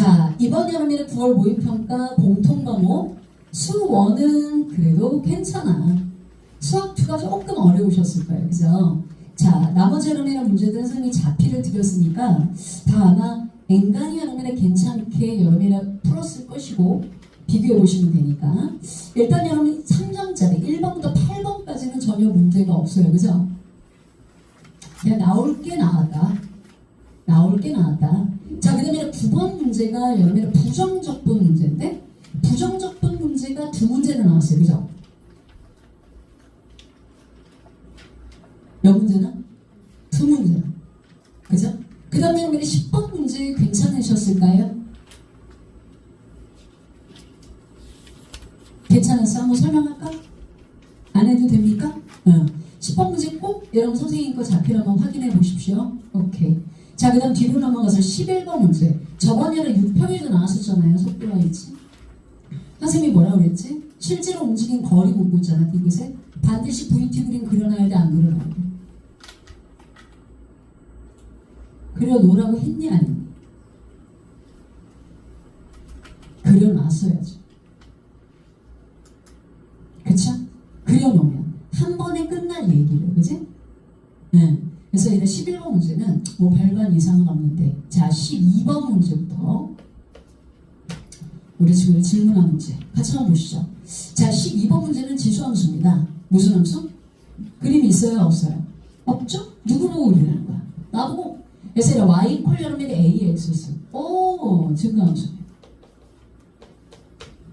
자, 이번 여름에 9월 모의평가 공통과목 수1은 그래도 괜찮아. 수학2가 조금 어려우셨을 거예요. 그죠? 자, 나머지 여름에는 문제들은 선생님이 자피를 드렸으니까 다 아마 앵간히 여름에 괜찮게 여름에 풀었을 것이고 비교해 보시면 되니까. 일단 여러분 3점짜리 1번부터 8번까지는 전혀 문제가 없어요. 그죠? 그냥 나올 게 나왔다. 자, 그 다음에 9번 문제가 여러분의 부정적분 문제인데 부정적분 문제가 2문제는 나왔어요. 그죠? 몇 문제나? 2문제나. 그죠? 그 다음에 여러분의 10번 문제 괜찮으셨을까요? 괜찮았어? 한번 설명할까? 안 해도 됩니까? 10번 문제 꼭 여러분 선생님 거 자필 한번 확인해 보십시오. 오케이. 자, 그 다음 뒤로 넘어가서 11번 문제. 저번 년에 6평에도 나왔었잖아요. 속도와 위치. 선생님이 뭐라고 그랬지? 실제로 움직인 거리 묻고 있잖아. 디귿에. 반드시 VT 그림 그려놔야 돼? 안 그려놔야 돼? 그려놓으라고 했니? 아니? 그려놨어야죠. 그쵸? 그려놓으면 한 번에 끝날 얘기를. 그치? 네. 그래서 이제 11번 문제는 뭐 별반 이상은 없는데, 자 12번 문제부터 우리 지금 질문한 문제 같이 한번 보시죠. 자 12번 문제는 지수함수입니다. 무슨 함수? 그림이 있어요? 없어요? 없죠? 누구 보고 그리는 거야? 나보고. 그래서 이제 y 이퀄 여러분의 ax 오 증가함수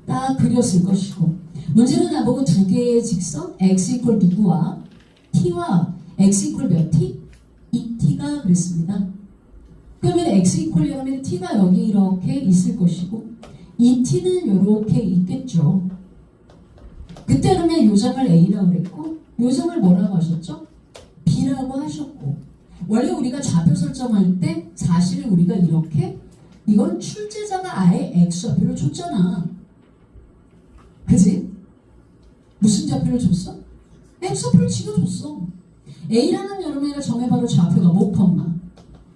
딱 그렸을 것이고, 문제는 나보고 두 개의 직선 x 이퀄 누구와 t와 x 이퀄 몇 t? 2t가 그랬습니다. 그러면 x 이퀄 여러분 t가 여기 이렇게 있을 것이고 2t는 이렇게 있겠죠. 그때 그러면 요점을 a라고 그랬고 요점을 뭐라고 하셨죠? b라고 하셨고, 원래 우리가 좌표 설정할 때 사실 우리가 이렇게 이건 출제자가 아예 x좌표를 줬잖아. 그지? 무슨 좌표를 줬어? x좌표를 지가 줬어. A라는 여러분의 점의 바로 좌표가 뭐 컴마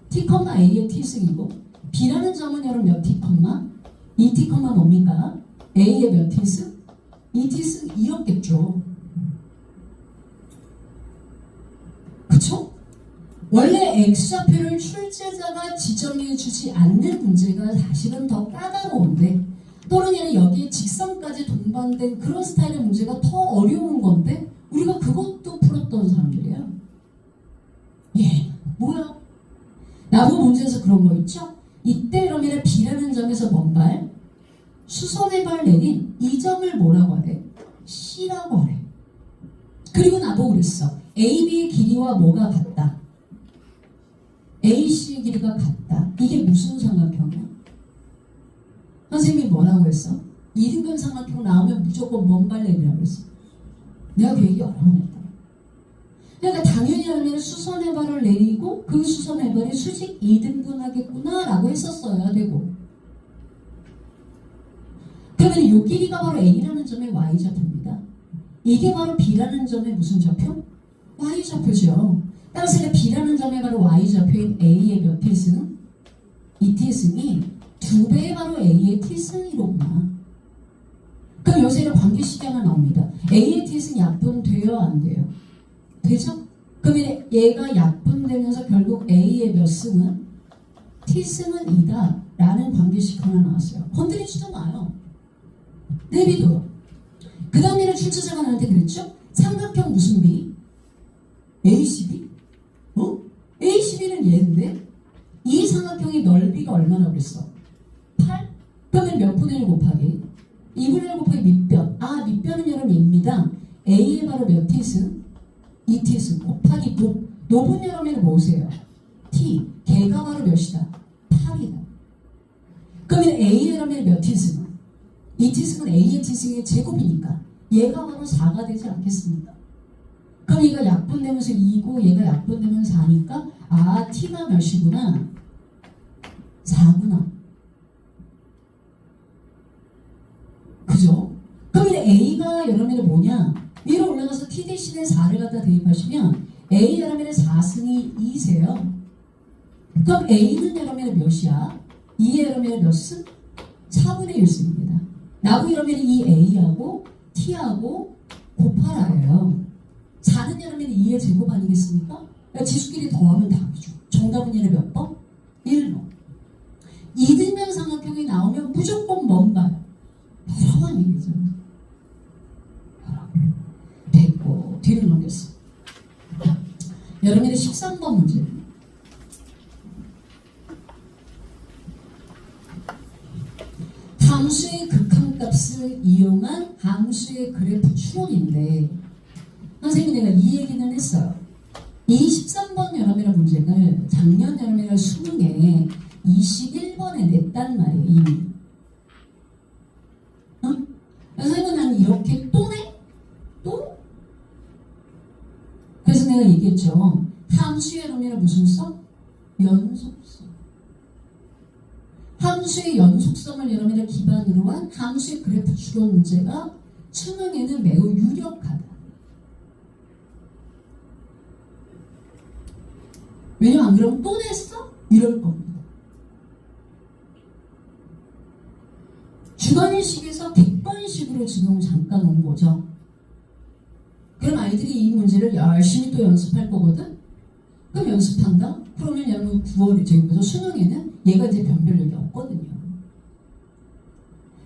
T 컴마 A의 T승이고, B라는 점은 여러분 몇 T 컴마 2T 컴마 뭡니까? A의 몇 T승? 2T승 이었겠죠. 그쵸? 원래 X좌표를 출제자가 지정해 주지 않는 문제가 사실은 더 까다로운데, 또는 여기에 직선까지 동반된 그런 스타일의 문제가 더 어려운 건데 우리가 그것도 풀었던 사람들이야. 예, 뭐야? 나보고 문제에서 그런 거 있죠? 이때 그러면 B라는 점에서 먼발 수선의 발 내린 이 점을 뭐라고 하래? C라고 하래. 그리고 나보고 그랬어. AB의 길이와 뭐가 같다? AC의 길이가 같다. 이게 무슨 삼각형이야? 선생님이 뭐라고 했어? 이등변 삼각형 나오면 무조건 먼발 내리라고 했어. 내가 그 얘기 여러 번 했다. 그러니까 당연히 하면 수선의 발을 내리고 그 수선의 발이 수직 2등분 하겠구나 라고 했었어야 되고, 그러면 이 길이가 바로 A라는 점의 Y좌표입니다. 이게 바로 B라는 점의 무슨 좌표? Y좌표죠. 따라서 B라는 점의 바로 Y좌표인 A의 몇 T승? 2T승이 2배의 바로 A의 T승이로구나. 그럼 여기서 관계식이 하나 나옵니다. A의 T승 약분돼요? 안 돼요? 되죠? 그러면 얘가 약분되면서 결국 A의 몇 승은? T승은 2다 라는 관계식 하나 나왔어요. 건드리지도 마요. 내비둬요. 그 다음에는 출제자가 나한테 그랬죠? 삼각형 무슨 비? ACB? ACB는 얘인데 이 삼각형의 넓이가 얼마나 그랬어? 8? 그러면 몇 분의 1 곱하기? 2분의 1 곱하기 밑변. 아, 밑변은 여러분 입니다. A의 바로 몇 T승? 2T승 곱하기 높은 여러분은 뭐세요? T. 걔가 바로 몇이다? 8이다. 그러면 A의 여러분은 몇 T승? 2T승은 A의 T승의 제곱이니까 얘가 바로 4가 되지 않겠습니까? 그럼 얘가 약분되면서 2고 얘가 약분되면서 4니까 아, T가 몇이구나? 4구나. 그죠? 그럼 이제 A가 여러분의 뭐냐? 위로 올라가서 T 대신에 4를 갖다 대입하시면 A 여러분의 4승이 2세요. 그럼 A는 여러분의 몇이야? 2의 여러분의 몇 승? 4분의 1승입니다. 나고 이러면 이 A하고 T하고 곱하라예요. 4는 여러분의 2의 제곱 아니겠습니까? 그러니까 지수끼리 더하면 답이죠. 정답은 얘네 몇 번? 1번. 이등변 삼각형이 나오면 무조건 뭔 봐요? 여러 번 얘기죠. 됐고 뒤를 넘겼어. 여러분의 13번 문제. 함수의 극한값을 이용한 함수의 그래프 추론인데 선생님이 내가 이 얘기는 했어요. 이 13번 여러분의 문제를 작년 여러분의 수능에 21번에 냈단 말이에요. 이미. 선생님은 난 이렇게 또 내? 또? 그래서 내가 얘기했죠. 함수의 여러분의 무슨 성? 연속성. 함수의 연속성을 여러분의 기반으로 한 함수의 그래프 추론 문제가 수능에는 매우 유력하다. 왜냐면 안 그러면 또 냈어? 이럴 겁니다. 주관식에서 객관식으로 지금 잠깐 온 거죠. 그럼 아이들이 이 문제를 열심히 또 연습할 거거든? 그럼 연습한다? 그러면 여러분 9월에 저기부터 수능에는 얘가 이제 변별력이 없거든요.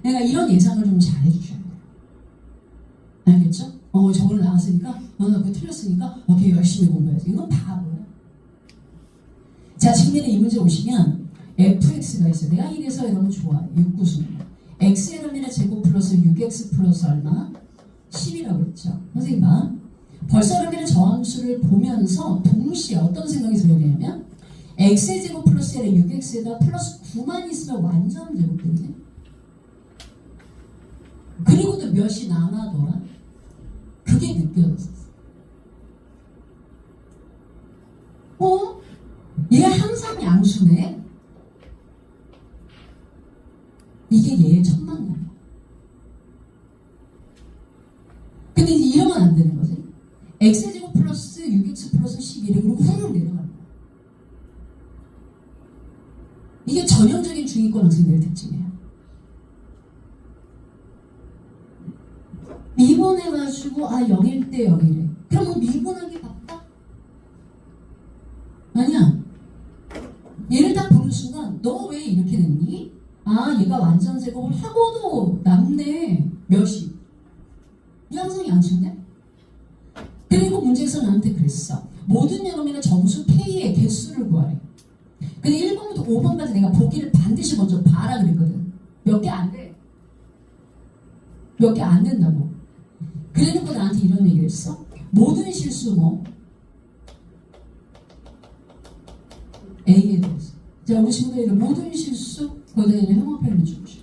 내가 이런 예상을 좀 잘 해주셔야 돼요. 알겠죠? 저걸 나왔으니까 나 그거 틀렸으니까 오케이 열심히 공부해야지. 이건 바보야. 자, 지금 이 문제 보시면 fx가 있어요. 내가 이래서 여러분 좋아요. 6구순. x의 여러분의 제곱 플러스 6x 플러스 얼마? 10이라고 했죠. 선생님 봐. 벌써 여러분의 저함수를 보면서 동시에 어떤 생각이 들어오냐면 x의 제곱 플러스 6x에다 플러스 9만 있으면 완전 제곱되네. 그리고도 몇이 남아더라. 그게 느껴졌어. 얘 항상 양수네. 이게 얘의 첫 만남이야. 근데 이제 이러면 안 되는 거지. x제곱 플러스 6x 플러스 11에 그리고 후를 내려가는 거야. 이게 전형적인 중위권 학생들의 특징이에요. 미분해가지고 0일 때 0이래. 그러면 미분하기 바빠? 아니야. 얘를 딱 보는 순간 너 왜 이렇게 됐니? 얘가 완전 제곱을 하고도 남네. 몇이? 이 항상 양수인데? 그리고 문제에서 나한테 그랬어. 모든 여러분의 점수 K의 개수를 구하래. 근데 1번부터 5번까지 내가 보기를 반드시 먼저 봐라 그랬거든. 몇 개 안 돼. 몇 개 안 된다고. 그래놓고 나한테 이런 얘기를 했어. 모든 실수 A에 대해서. 자, 우리 친구들이 모든 실수 거기다 있는 형용표를 주십시오.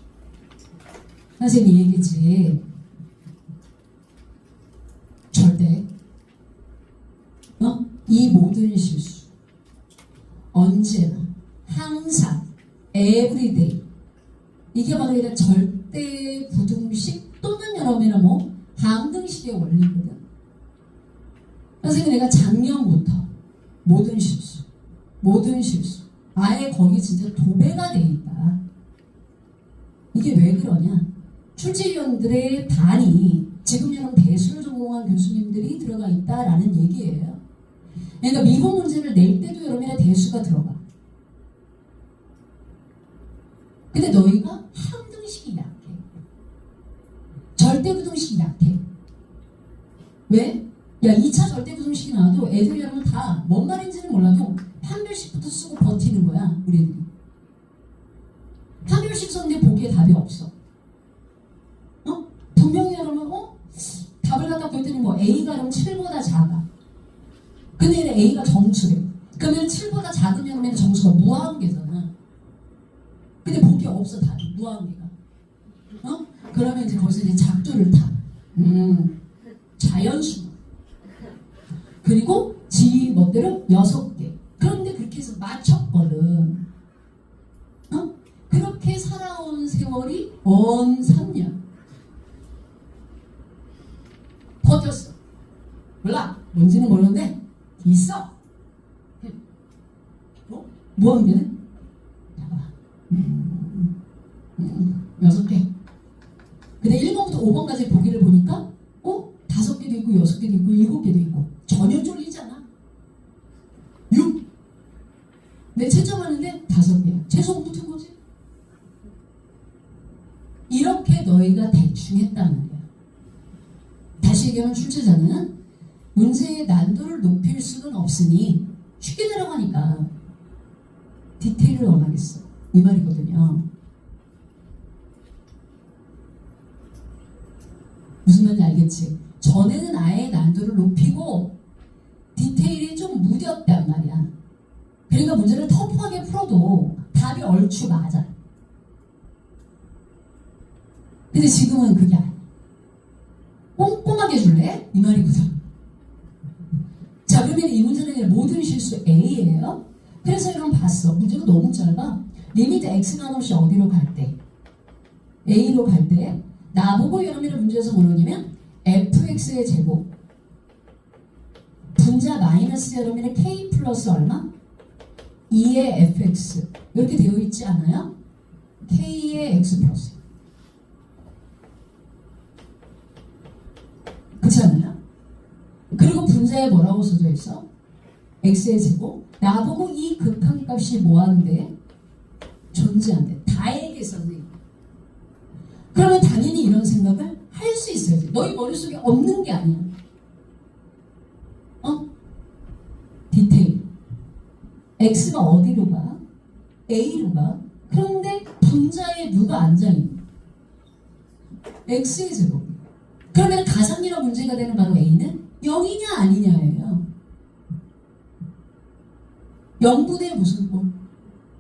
선생님이 얘기했지. 절대 이 모든 실수 언제나 항상 everyday 이게 바로 이런 절대 부등식 또는 여러분의 항등식의 원리거든. 선생님 내가 작년부터 모든 실수 아예 거기 진짜 도배가 돼 있다. 이게 왜 그러냐? 출제위원들의 반이 지금 여러분 대수를 전공한 교수님들이 들어가 있다라는 얘기예요. 그러니까 미분 문제를 낼 때도 여러분의 대수가 들어가. 근데 너희가 항등식이 약해. 절대부등식이 약해. 왜? 야, 2차 절대부등식이 나와도 애들이 여러분 다 뭔 말인지는 몰라도 판별식부터 쓰고 버티는 거야, 우리 애들이. 판별식 썼는데 보기에 답이 없어. 분명히 여러분, 답을 갖다 보였더니 A가 그럼 7보다 작아. 근데 A가 정수래. 그러면 7보다 작으면 정수가 무한계잖아. 근데 보기에 없어, 답이. 무한계가. 그러면 이제 거기서 이제 작두를 타. 자연수. 그리고 지 멋대로 6개. 그런데 그렇게 해서 맞췄거든. 그렇게 살아온 세월이 3년. 버텼어. 몰라. 뭔지는 모르는데 있어. 무한계는? 봐봐. 6개. 근데 1번부터 5번까지 보기를 보니까 5개도 있고 6개도 있고 7개도 있고 전혀 쫄리잖아. 6. 내 채점하는데 5개야. 최소 붙은 거지. 이렇게 너희가 대충 했단 말이야. 다시 얘기하면 출제자는 문제의 난도를 높일 수는 없으니 쉽게 들어가니까 디테일을 원하겠어. 이 말이거든요. 무슨 말인지 알겠지? 전에는 아예 난도를 높이고 디테일이 좀 무뎠단 말이야. 그러니까 문제를 터프하게 풀어도 답이 얼추 맞아. 근데 지금은 그게 아니야. 꼼꼼하게 줄래? 이 말이거든. 자, 그러면 이 문제는 모든 실수 A예요. 그래서 여러분 봤어. 문제가 너무 짧아. 리미트 X가 없이 어디로 갈 때? A로 갈 때 나보고 여러분의 문제에서 뭐냐면 fx의 제곱 분자 마이너스 여러분의 k 플러스 얼마? 2의 fx 이렇게 되어 있지 않아요? k의 x 플러스 그렇지 않나요? 그리고 분자에 뭐라고 써져 있어? x의 제곱 나보고 이 극한값이 뭐하는데? 존재한대. 다에게 선생님. 그러면 당연히 이런 생각을 할 수 있어야지. 너희 머릿속에 없는 게 아니야. 디테일. x가 어디로 가? a로 가. 그런데 분자에 누가 앉아있니? x의 제곱. 그러면 가상률화 문제가 되는 바로 a는 0이냐 아니냐예요. 0분의 무슨 꼴?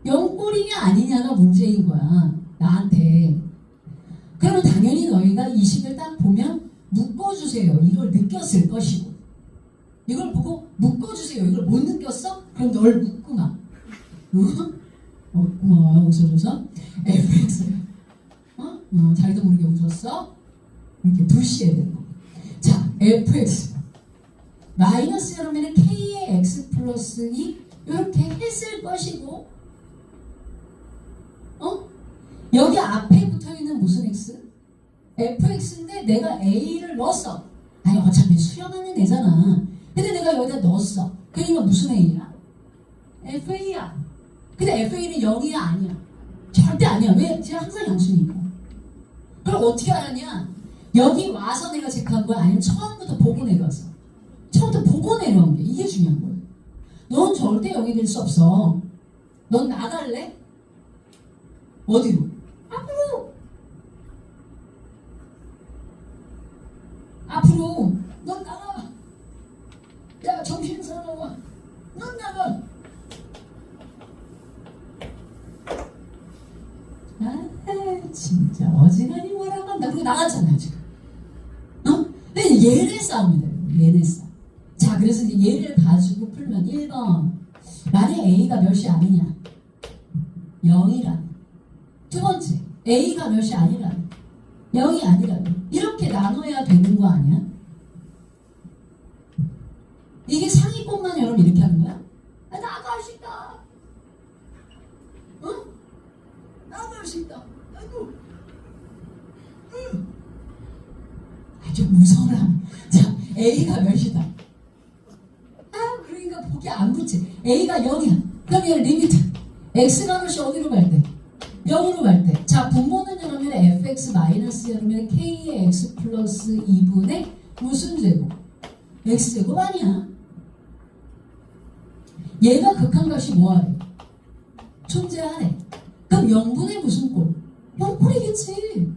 0꼴이냐 아니냐가 문제인 거야. 나한테. 그러면 당연히 너희가 이 식을 딱 보면 묶어주세요. 이걸 느꼈을 것이고 이걸 보고 묶어주세요. 이걸 못 느꼈어? 그럼 널 묶구나. 고마워요. 웃어줘서. fx 자기도 모르게 웃었어? 이렇게 불시해야 되는 거. 자, fx 마이너스 여러분은 k의 x 플러스 2 이렇게 했을 것이고 여기 앞에 붙어있는 무슨 x? fx인데 내가 a를 넣었어. 아니 어차피 수렴하는 애잖아. 근데 내가 여기다 넣었어. 그러니까 무슨 a야? fa야. 근데 fa는 0이야 아니야? 절대 아니야. 왜? 제가 항상 양수니까. 그럼 어떻게 알았냐? 여기 와서 내가 체크한 거야? 아니면 처음부터 보고 내려왔어? 처음부터 보고 내려온 게 이게 중요한 거야. 넌 절대 0이 될 수 없어. 넌 나갈래? 어디로? 앞으로! 앞으로! 넌 나가! 야, 정신 사나워! 넌 나가! 아, 진짜 어지간히 뭐라고 한다. 그리고 나갔잖아요, 지금. 근데 얘네 싸움이다. 얘네 싸움. 자, 그래서 이제 얘를 가지고 풀면 1번. 만약 A가 몇이 아니냐? 0이라. 두 번째, A가 몇이 아니라 0이 아니라면 이렇게 나눠야 되는 거 아니야? 이게 상위권만 여러분 이렇게 하는 거야? 나갈 수 있다. 나갈 수 있다. 아이고. 아주 무서워라. 자, A가 몇이다? 그러니까 보기 안 붙지. A가 0이야. 그럼 얘 리미트. X가 몇이 어디로 갈 때? 0으로 갈 때. 자, 분모는 여러분 fx 마이너스 여러분 k의 x 플러스 2분의 무슨 제곱? x제곱 아니야. 얘가 극한값이 뭐하래? 존재하래. 그럼 0분의 무슨 꼴? 0꼴이겠지.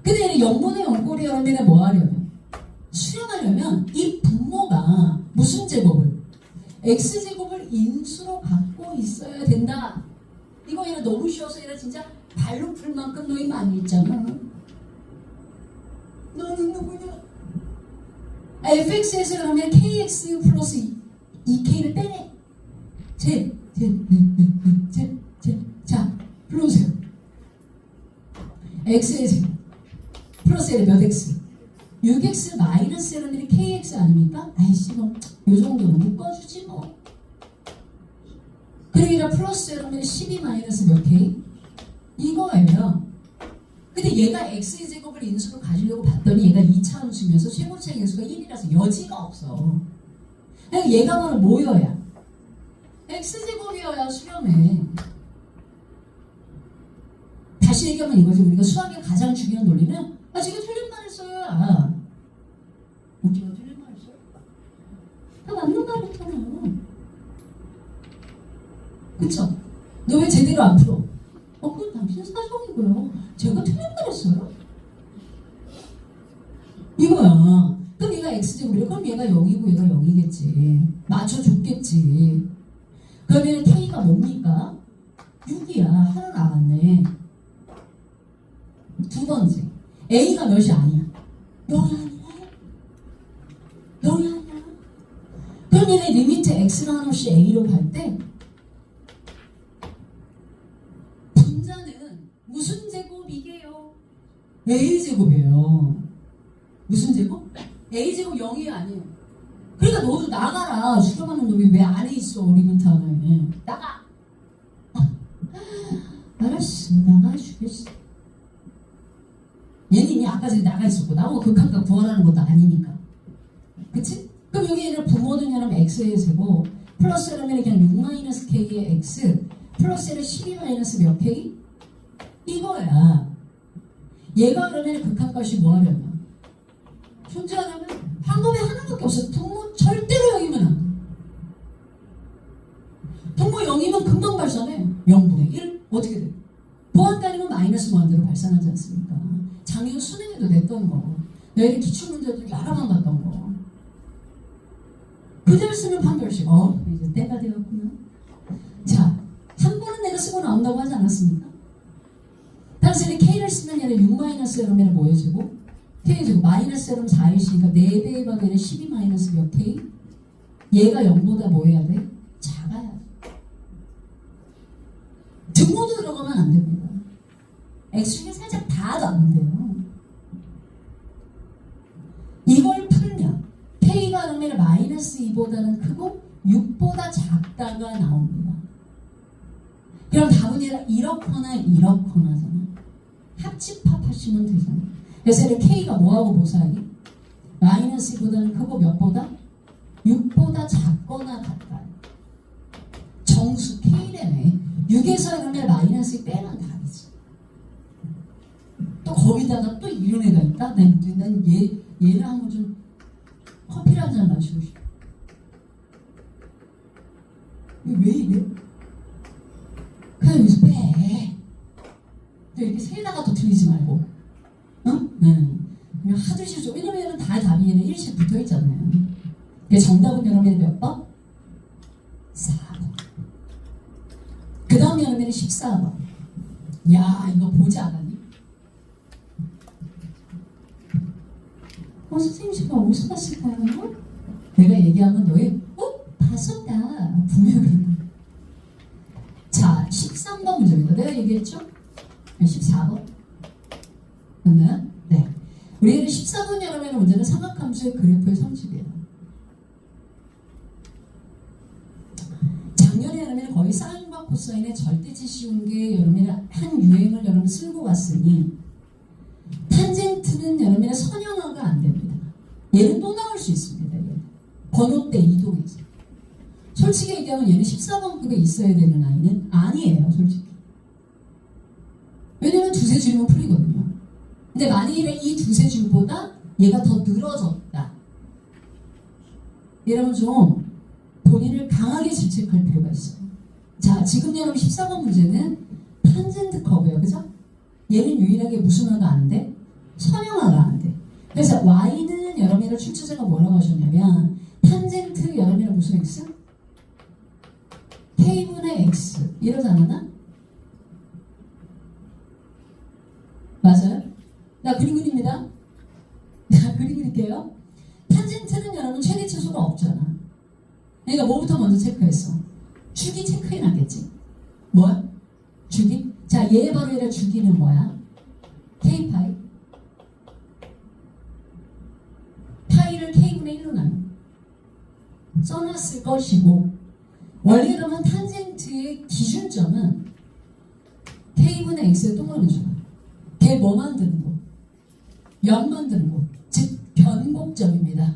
근데 얘는 0분의 0꼴이 여러분 뭐 하려면? 수렴하려면 이 분모가 무슨 제곱을? x제곱을 인수로 갖고 있어야 된다. 이거 얘는 너무 쉬워서 얘는 진짜 발로 풀 만큼 너희 많이 있잖아. 너는 누구냐? fx에서 그러면 kx 플러스 2k를 빼내. 자, 불러오세요. x의 제곱 플러스 얘는 몇 x? 6x 마이너스 여러분들이 kx 아닙니까? 아이씨 뭐 요 정도는 묶어주지 뭐. 그러니까 플러스 여러분들이 12 마이너스 몇 k? 이거예요. 근데 얘가 x제곱을 인수로 가지려고 봤더니 얘가 2차함수면서 최고차 계수가 1이라서 여지가 없어. 그러니까 얘가 바로 뭐여야? x제곱이어야 수렴해. 다시 얘기하면 이거지. 우리가 수학의 가장 중요한 논리는 제가 틀린 말 했어요. 제가 틀린 말 했어요? 다 맞는 말 했잖아. 그쵸? 너 왜 제대로 안 풀어? 그건 당신 사정이고요. 제가 틀린 말 했어요? 이거야. 그럼 얘가 x제곱이래. 그럼 얘가 0이고 얘가 0이겠지. 맞춰줬겠지. 그러면 k가 뭡니까? 6이야. 하나 나왔네. 두 번째, a가 몇이 아니야? 0이 아니야? 0이 아니야? 그럼 얘네 리미트 x가 한없이 a로 갈 때 분자는 무슨 제곱이게요? a제곱이에요. 무슨 제곱? a제곱 0이 아니에요. 그러니까 너도 나가라. 수렴하는 놈이 왜 안에 있어? 리미트 안에. 나가. 알았어. 나가주겠어. 얘는 이미 아까 전에 나가 있었고 나하고 극한과 구하라는 것도 아니니까. 그치? 그럼 여기 얘는 부모는 여러분 x의 제곱 플러스 그러면 그냥 6-k의 x 플러스 얘는 12- 몇 k? 이거야. 얘가 그러면 극한값이 뭐 하려면? 존재하려면 방법이 하나밖에 없어. 분모 절대로 0이면 안 돼. 분모 0이면 금방 발산해. 0분의 1? 어떻게 돼? 보안단위면 마이너스 무한대로 발산하지 않습니까? 작년 수능에도 냈던 거. 너희들 기출문제도 여러 번 봤던 거. 그대로 쓰면 판별식. 이제 때가 되었구나. 자, 한 번은 내가 쓰고 나온다고 하지 않았습니까? 당신이 K를 쓰면 얘는 6-L이면 뭐예요, 제곱? K 제곱. 마이너스 L은 4이시니까 4배의 방에는 12- 몇 K? 얘가 0보다 뭐 해야 돼? 작아야 돼. 등호도 들어가면 안 됩니다. X 중에 살짝 다 안 돼요. 이걸 풀면 K가 그러면 -2보다는 크고 6보다 작다가 나옵니다. 그럼 답은 이렇거나 이렇거나잖아. 합집합하시면 되잖아. 그래서 얘는 K가 뭐하고 뭐 사이? -2보다는 크고 몇보다? 6보다 작거나 같다. 정수 K래네. 6에서 그러면 -2 빼면 답이지. 또 거기다가 또 이런 애가 있다? 난 얘를 한번 좀 커피를 한 잔 마시고 싶어. 왜 이래? 그냥 여기서 빼. 또 이렇게 세다가 또 틀리지 말고. 그냥 하도 싫죠. 왜냐면 다 답이 얘는 1씩 붙어 있잖아요. 정답은 여러분이 몇 번? 4번. 그 다음에 여러분이 14번. 야, 이거 보지 않았니? 선생님 제가 어디서 봤을까요? 내가 얘기하면 너희 봤었다. 분명히. 자, 13번 문제입니다. 내가 얘기했죠? 14번. 맞나요? 네. 우리는 14번 여러분의 문제는 삼각함수의 그래프의 성질이에요. 작년에 여러분은 거의 사인과 코사인의 절대치 쉬운 게 여러분이 한 유행을 여러분 쓸고 왔으니 탄젠트는 여러분의 선형화가 안 됩니다. 얘는 또 나올 수 있습니다. 얘는. 번호 때 이동해서. 솔직히 얘기하면 얘는 14번급에 있어야 되는 아이는 아니에요. 솔직히. 왜냐면 두세 줄이면 풀리거든요. 근데 만약에 이 두세 줄보다 얘가 더 늘어졌다. 여러분 좀 본인을 강하게 질책할 필요가 있어요. 자, 지금 여러분 14번 문제는 탄젠트 커브예요. 그죠? 얘는 유일하게 무슨 화가 안 돼? 선형화가 안 돼. 그래서 y는 여러분의 출제자가 뭐라고 하셨냐면 탄젠트 여러분의 무슨 x? k분의 x 이러지 않았나? 맞아요? 나 그림 그립니다. 나 그림 그릴게요. 탄젠트는 여러분 최대 치수가 없잖아. 그러니까 뭐부터 먼저 체크했어? 주기 체크해놨겠지. 뭐야? 주기? 자, 얘 바로 얘를 주기는 뭐야? k파이. 파이를 k분의 1로 나눠 써놨을 것이고, 원래 그러면 탄젠트의 기준점은 k분의 x에 동그라미 줘요. 걔 걔 뭐 만드는 곳? 연 만드는 곳. 즉 변곡점입니다.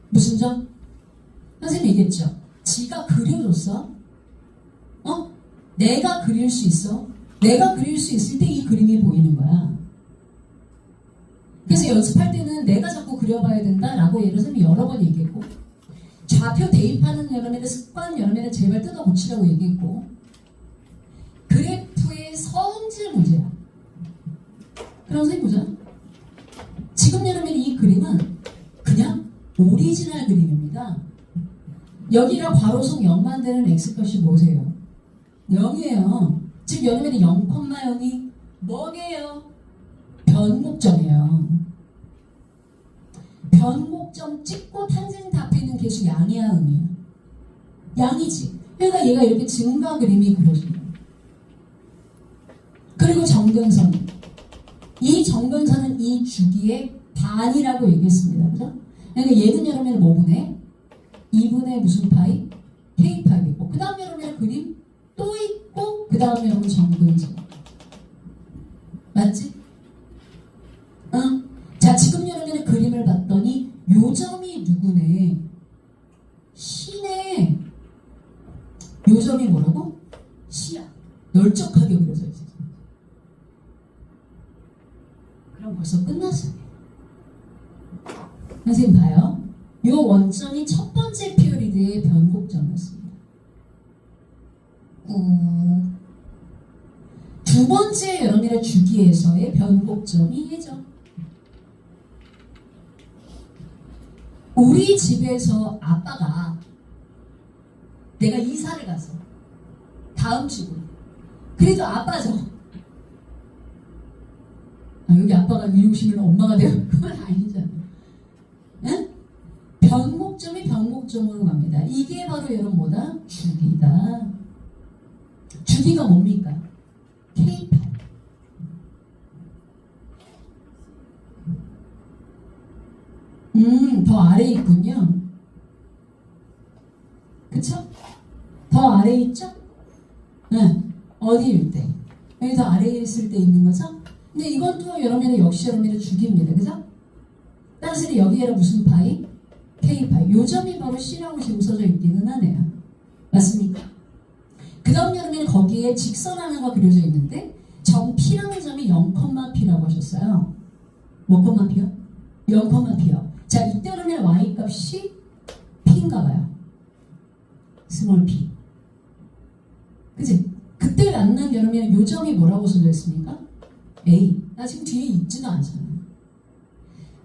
무슨 점? 선생님 얘기했죠. 지가 그려줬어. 내가 그릴 수 있어. 내가 그릴 수 있을 때 이 그림이 보이는 거야. 그래서 연습할 때는 내가 자꾸 그려봐야 된다라고 예를 들면 여러 번 얘기했고, 좌표 대입하는 여러분의 습관 여러분의 제발 뜯어 고치라고 얘기했고, 그래프의 성질 문제야. 그럼 선생님 보자. 지금 여러분의 이 그림은 그냥 오리지널 그림입니다. 여기가 괄호속 0만 되는 x값이 뭐세요? 0이에요. 즉 여러분의 0,0이 뭐게요? 변곡점이에요. 변곡점 찍고 탄젠트 앞에 있는 계수 양이야, 음이야? 양이지. 그러니까 얘가 이렇게 증가 그림이 그려집니다. 그리고 정근선. 이 정근선은 이 주기의 반이라고 얘기했습니다. 그죠? 그러니까 얘는 여러분의 뭐분의? 2분의 무슨 파이? K파이겠고, 그 다음 여러분의 그림 또 있고, 그 다음 여러분 정근선. 맞지? 응? 자, 지금 여러분의 그림을 봤더니 요점이 누구네? 시네. 요점이 뭐라고? 시야. 널쩍하게 그려져 있어요. 그럼 벌써 끝났어요. 선생님 봐요. 요 원점이 첫 번째 피어리드의 변곡점이었습니다. 두 번째 여러분의 주기에서의 변곡점이 얘죠. 우리 집에서 아빠가 내가 이사를 가서 다음 주고 그래도 아빠죠. 여기 아빠가 이웃이면 엄마가 되고 그건 아니잖아요. 응? 변곡점이 변곡점으로 갑니다. 이게 바로 여러분 뭐다? 주기다. 주기가 뭡니까? K8. 더 아래에 있군요. 그쵸? 더 아래에 있죠? 네. 어디일 때? 여기 더 아래에 있을 때 있는 거죠? 근데 이건 또 여러분의 역시 여러분의 주기입니다. 그죠? 따라서 여기에는 무슨 파이? K파이. 요점이 바로 C라고 지금 써져 있기는 하네요. 맞습니까? 그 다음 여러분은 거기에 직선 하나가 그려져 있는데 점 P라는 점이 0,P라고 하셨어요. 뭐, P요? 0,P요. 자, 이때 그러면 Y값이 P인가 봐요. 스몰 P. 그치? 그때 만난 여러분의 요점이 뭐라고 써져 있습니까? A. 나 지금 뒤에 있지도 않잖아요.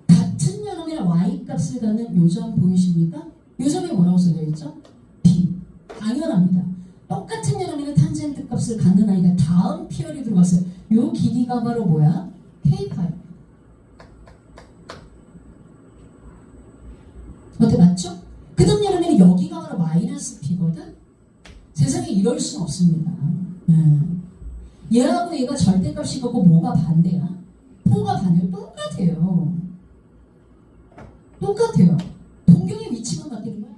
같은 여러분의 Y값을 갖는 요점 보이십니까? 요점이 뭐라고 써져 있죠? P. 당연합니다. 똑같은 여러분의 탄젠트 값을 갖는 아이가 다음 피어리 들어갔어요. 요 길이가 바로 뭐야? K파이. 어때 맞죠? 그 다음 여러분이 여기가 바로 마이너스 P거든? 세상에 이럴 순 없습니다. 얘하고 얘가 절대값이 갖고 뭐가 반대야? 포가 반대야? 똑같아요. 똑같아요. 동경의 위치만 바뀌는 거야.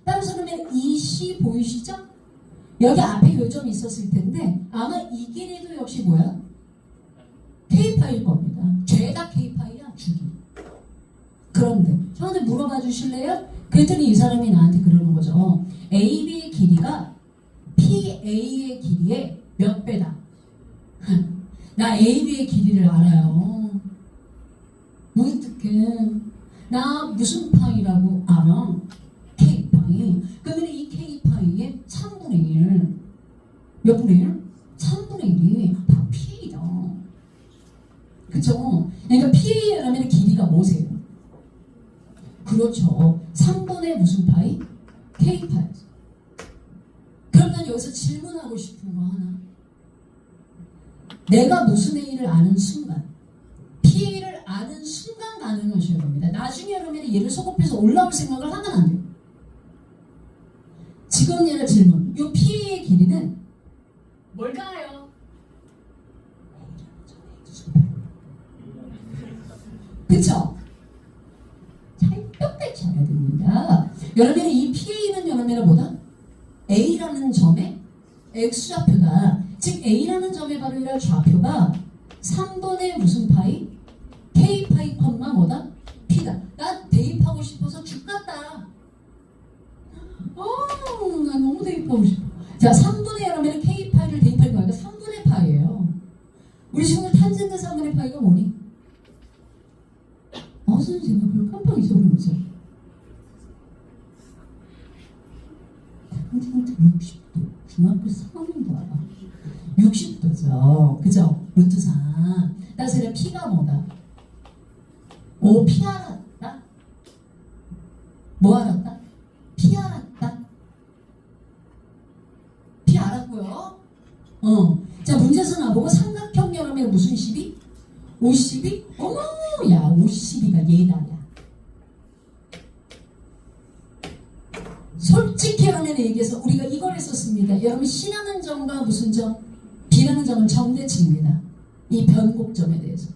따라서 그러면 이 C 보이시죠? 여기 앞에 요점이 있었을 텐데 아마 이 길이도 역시 뭐야? K파일 겁니다. 죄다 K파이야 주기. 그런데 저한테 물어봐 주실래요? 그랬더니 이 사람이 나한테 그러는 거죠. AB의 길이가 PA의 길이의 몇 배다? 나 AB의 길이를 알아요. 어떡해. 나 무슨 파이라고 알아? K파이. 그러면 이 K파이의 3분의 1. 몇 분의 1? 3분의 1이 다 PA다. 그쵸? 그러니까 PA라면 길이가 뭐세요? 그렇죠. 3분의 무슨 파이? K파이. 그럼 난 여기서 질문하고 싶은 거 하나. 내가 무슨 A를 아는 순간, PA를 아는 순간 가능하셔야 됩니다. 나중에 여러분이 얘를 소급해서 올라올 생각을 하면 안 돼요. 지금 얘를 질문. 이 PA의 길이는 뭘까요? 그쵸? 찰떡같이 알아야 됩니다. 여러분이 이 PA는 여러분이 뭐다? A라는 점의 X좌표다. 즉 A라는 점의 바로 이런 좌표가 3분의 무슨 파이? K 파이 컴마 뭐다? P다. 나 대입하고 싶어서 죽겠다. 나 너무 대입하고 싶어. 자, 3분의 그러면 K 파이를 대입할 거니까 3분의 파이예요. 우리 친구 탄젠트 3분의 파이가 뭐니? 선생님 그걸 깜빡 잊어버리면서 탄젠트 60도 중학교 3학년도 알아. 60도죠. 그죠? 루트 3. 따라서 이제 P가 뭐다? P 알았다? 뭐 알았다? P 알았다? P 알았고요. 자, 문제에서 나보고 삼각형 여름에 무슨 12? 50이? 어머, 야, 52가 얘다야. 솔직히 여러분 얘기해서 우리가 이걸 했었습니다. 여러분 C라는 점과 무슨 점? B라는 점은 정대칭입니다. 이 변곡점에 대해서.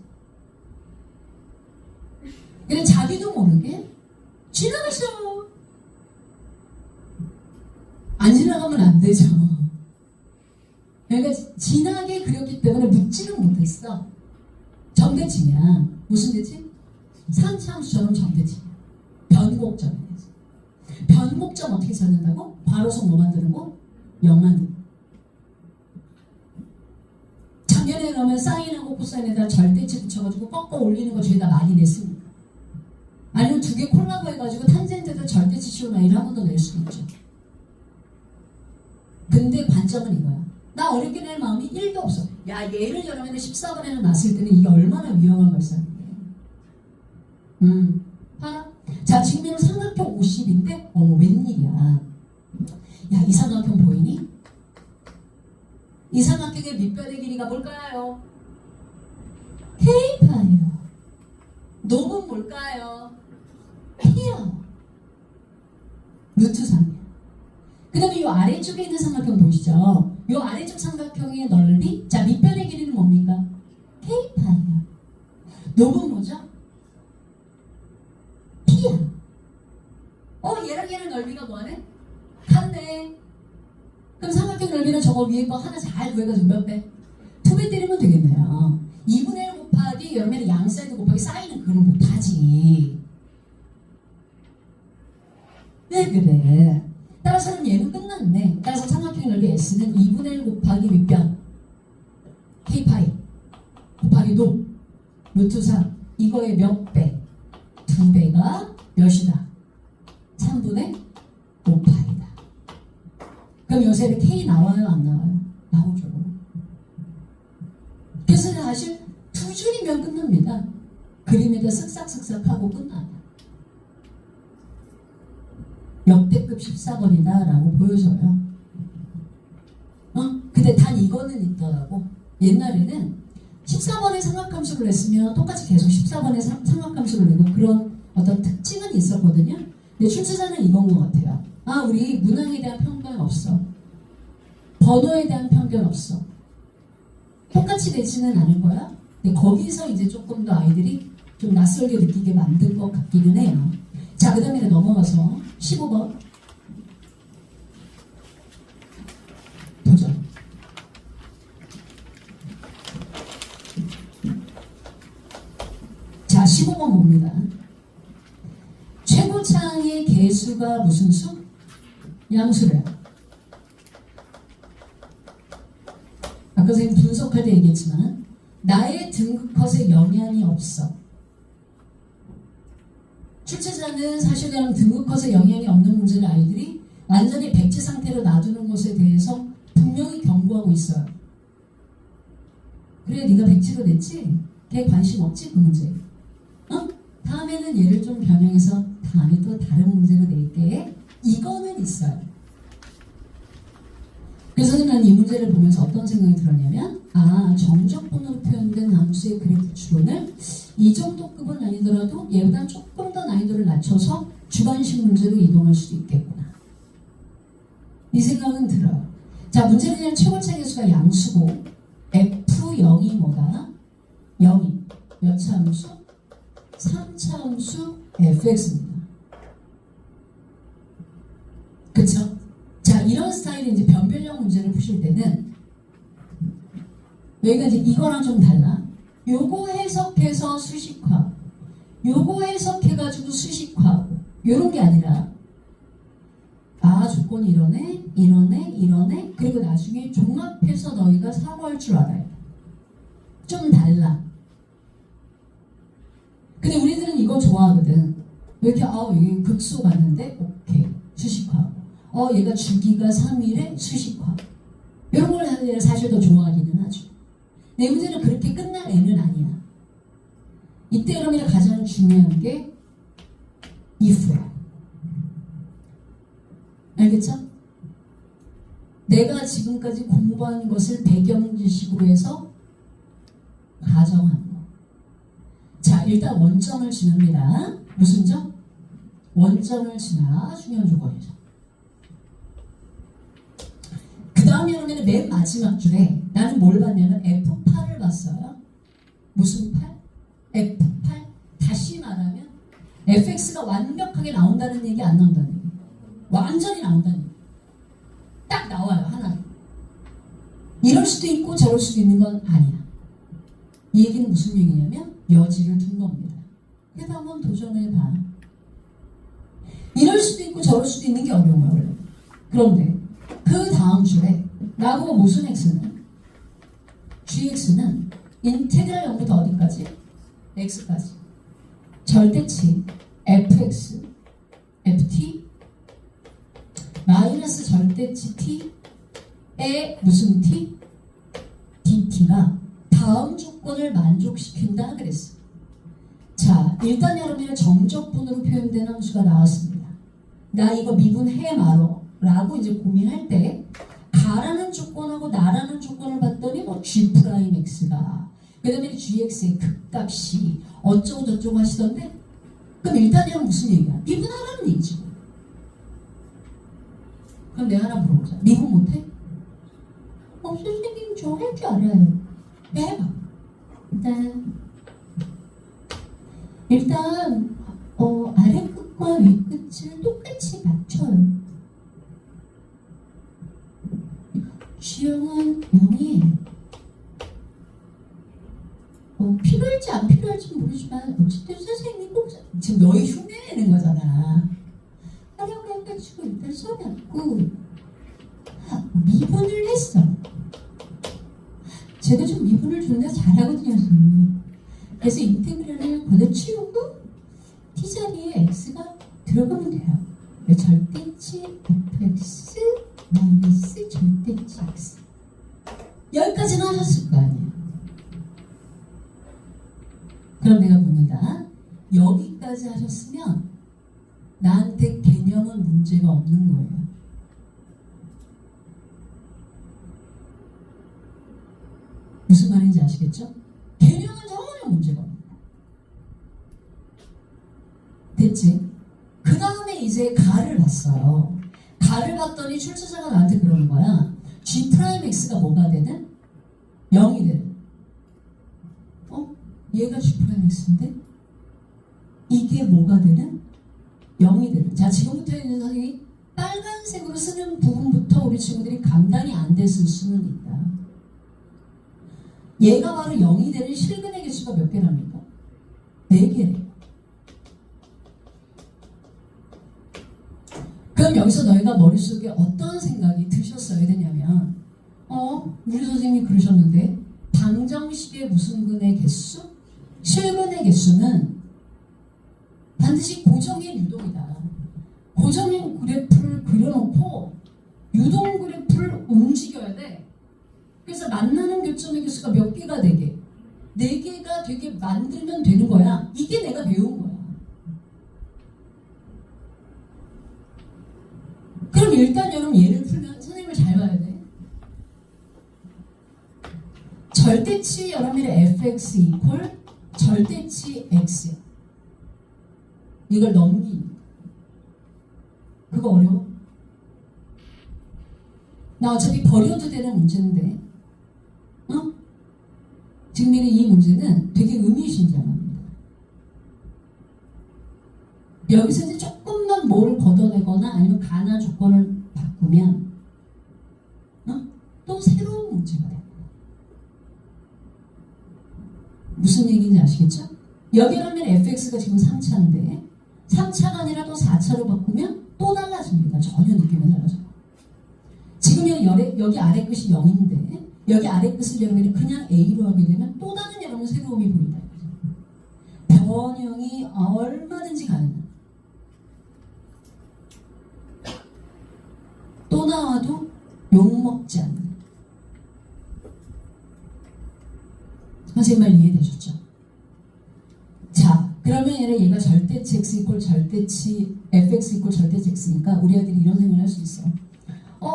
근데 자기도 모르게 지나갔어. 안 지나가면 안 되죠. 그러니까 진하게 그렸기 때문에 묻지는 못했어. 정대칭이야. 무슨 대칭? 산차함수처럼 정대칭이야. 변곡점에 대해서. 변곡점 어떻게 찾는다고? 괄호속 뭐 만드는 거? 0 만드는 거. 작년에 그러면 사인하고 코사인에다 절대치 붙여가지고 꺾어 올리는 거 저희다 많이 냈습니다. 아니면 두 개 콜라보 해가지고 탄젠트에다 절대치 치고 나이를 한 번 더 낼 수도 있죠. 근데 관점은 이거야. 나 어렵게 낼 마음이 1도 없어. 야, 얘를 여러분이 14번에는 놨을 때는 이게 얼마나 위험한 발상이에요. 봐라. 자, 지금 삼각형 50인데 웬일이야. 야, 이 삼각형 보이니? 이 삼각형의 밑변의 길이가 뭘까요? K파예요. 높은 뭘까요? P요. 루트 3이에요. 그 다음에 이 아래쪽에 있는 삼각형 보이시죠? 이 아래쪽 삼각형의 넓이, 자, 밑변의 길이는 뭡니까? K파예요. 높은 뭐죠? P야. 얘랑 얘랑 넓이가 뭐하네? 같네. 그럼 삼각형 넓이는 저거 위에 거 하나 잘 구해가지고 몇 배? 2배 때리면 되겠네요. 2분의 1 곱하기 여러분의 양 사이드 곱하기 사인은 그걸 못하지. 왜 그래? 따라서는 얘는 끝났네. 따라서 삼각형 넓이 S는 2분의 1 곱하기 밑변 K파이 곱하기 높 루트 3 이거의 몇 배? 2배가 몇이다? 3분의 5파이다. 그럼 요새 K 나와요? 안 나와요? 나오죠. 그래서 사실 두 줄이면 끝납니다. 그림에다 쓱싹쓱싹 하고 끝나요. 역대급 14번이다 라고 보여줘요. 근데 단 이거는 있더라고. 옛날에는 14번의 삼각함수를 냈으면 똑같이 계속 14번의 삼각함수를 내고 그런 어떤 특징은 있었거든요. 근데 출제자는 이건 것 같아요. 우리 문항에 대한 편견 없어. 번호에 대한 편견 없어. 똑같이 내지는 않을 거야. 근데 거기서 이제 조금 더 아이들이 좀 낯설게 느끼게 만든 것 같기는 해요. 자, 그 다음에 넘어가서 15번 도전. 자, 15번 봅니다. 최고차항의 개수가 무슨 수? 양수래요. 아까 선생님 분석할 때 얘기했지만 나의 등급 컷에 영향이 없어. 출제자는 사실 등급 컷에 영향이 없는 문제를 아이들이 완전히 백지 상태로 놔두는 것에 대해서 분명히 경고하고 있어요. 그래, 네가 백지로 냈지? 걔 관심 없지? 그 문제. 다음에는 얘를 좀 변형해서 다음에 또 다른 문제로 낼게. 이거는 있어요. 그래서 나는 이 문제를 보면서 어떤 생각이 들었냐면 정적분으로 표현된 함수의 그래프 추론을 이 정도 급은 아니더라도 얘보다 조금 더 난이도를 낮춰서 주관식 문제로 이동할 수도 있겠구나. 이 생각은 들어요. 자, 문제는 그냥 최고차 개수가 양수고 F0이 뭐다? 0이 몇 차 함수? 3차 함수 fx입니다. 그쵸? 자, 이런 스타일의 이제 변별력 문제를 푸실 때는 여기가 이제 이거랑 좀 달라. 요거 해석해서 수식화, 요거 해석해가지고 수식화하고 요런 게 아니라 아 조건이 이러네 이러네 이러네 그리고 나중에 종합해서 너희가 사고할 줄 알아요. 좀 달라. 근데 우리들은 이거 좋아하거든. 왜 이렇게 여기 극소 갔는데 오케이 수식화하고 얘가 주기가 3일에 수식화 이런 걸 하는 애를 사실 더 좋아하기는 하죠. 내 문제는 그렇게 끝날 애는 아니야. 이때 여러분이 가장 중요한 게 if야. 알겠죠? 내가 지금까지 공부한 것을 배경 지식으로 해서 가정한 거. 자, 일단 원점을 지납니다. 무슨 점? 원점을 지나 중요한 조건이죠. 그 다음에 여러분은 맨 마지막 줄에 나는 뭘 봤냐면 F8을 봤어요. 무슨 8? F8. 다시 말하면 fx가 완벽하게 나온다는 얘기 안 나온다는 얘기. 완전히 나온다는 얘기. 딱 나와요. 하나. 이럴 수도 있고 저럴 수도 있는 건 아니야. 이 얘기는 무슨 얘기냐면 여지를 둔 겁니다. 그래도 한번 도전해봐. 이럴 수도 있고 저럴 수도 있는 게 어려운 거야 원래. 그런데 그 다음 줄에 나보고 무슨 x는 gx는 인테그랄 0부터 어디까지? x까지 절대치 fx ft 마이너스 절대치 t에 무슨 t? dt가 다음 조건을 만족시킨다 그랬어. 자, 일단 여러분의 정적분으로 표현된 함수가 나왔습니다. 나 이거 미분해 말어 라고 이제 고민할 때 가라는 조건하고 나라는 조건을 봤더니 뭐 g'x가 그 다음에 gx의 극값이 어쩌고 저쩌고 하시던데 그럼 일단 이건 무슨 얘기야? 미분하라는 얘기지. 그럼 내가 하나 물어보자. 미분 못해? 선생님 저 할 줄 알아요. 해봐. 일단 아래 끝과 위 끝을 똑같이 맞춰요. G형은 0이 필요할지 안 필요할지 모르지만 어쨌든 선생님이 꼭 지금 너희 흉내내는 거잖아. 하려고 일단 써놨고 미분을 했어. 제가 좀 미분을 존나 잘하거든요, 선생님. 그래서 인테그랄을 걷어치우고 t자리에 x가 들어가면 돼요. 절대치 fx 마이너스 절대치 x 여기까지는 하셨을 거 아니에요. 그럼 내가 묻는다. 여기까지 하셨으면 나한테 개념은 문제가 없는 거예요. 무슨 말인지 아시겠죠? 개념은 전혀 문제가 없는 거예요. 됐지? 그 다음에 이제 가를 봤어요. 가를 봤더니 출제자가 나한테 그러는 거야. G'X가 뭐가 되든 0이 되든 얘가 G'X인데 이게 뭐가 되든 0이 되든 자 지금부터 있는 선생님이 빨간색으로 쓰는 부분부터 우리 친구들이 감당이 안 됐을 수는 있다. 얘가 바로 0이 되는 실근의 개수가 몇 개랍니까? 4개래. 그럼 여기서 너희가 머릿속에 어떤 생각이 드셨어야 되냐면 우리 선생님이 그러셨는데 방정식의 무슨 근의 개수? 실근의 개수는 반드시 고정의 유동이다. 고정인 그래프를 그려놓고 유동 그래프를 움직여야 돼. 그래서 만나는 교점의 개수가 몇 개가 되게 4개가 되게 만들면 되는 거야. 이게 내가 배운 거야. 그럼 일단 여러분 얘를 풀면 선생님을 잘 봐야 돼. 절대치 여러분의 fx 이퀄 절대치 x야. 이걸 넘기니까. 그거 어려워? 나 어차피 버려도 되는 문제인데 지금 이 문제는 되게 의미심장합니다. 여기서 이제 조금만 뭐를 걷어내거나 아니면 가나 조건을 바꾸면 또 새로운 문제가 됩니다. 무슨 얘기인지 아시겠죠? 여기라면 fx가 지금 3차인데 3차가 아니라 또 4차로 바꾸면 또 달라집니다. 전혀 느낌이 달라져요. 지금 여기 아래 끝이 0인데 여기 아래 끝을 여러분이 그냥 A로 하게 되면 또 다른 여러분 새로움이 보인다. 변형이 얼마든지 가능한. 또 나와도 욕먹지 않는. 선생님 말 이해되셨죠? 자, 그러면 얘가 절대치 x 이퀄 절대치 fx 이퀄 절대치 x니까 우리 아들이 이런 생각을 할 수 있어.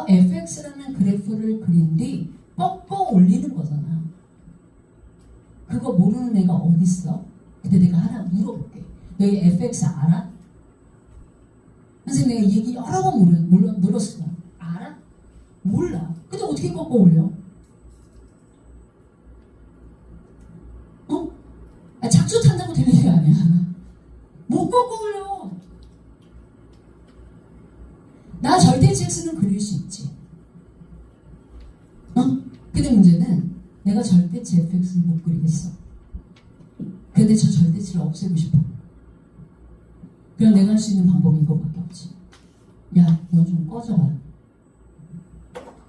fx라는 그래프를 그린 뒤 꺾어 올리는 거잖아. 그거 모르는 애가 어딨어? 근데 내가 하나 물어볼게. 너희 fx 알아? 선생님 내가 이 얘기 여러 번 물었을 거야. 알아? 몰라. 근데 어떻게 꺾어 올려? 작주 탄다고 되는 게 아니야. 못 꺾어 올려. 나 절대치 x는 그릴 수 있지. 근데 문제는 내가 절대치 fx를 못 그리겠어. 근데 저 절대치를 없애고 싶어. 그럼 내가 할 수 있는 방법이 이거밖에 없지. 야, 너 좀 꺼져봐.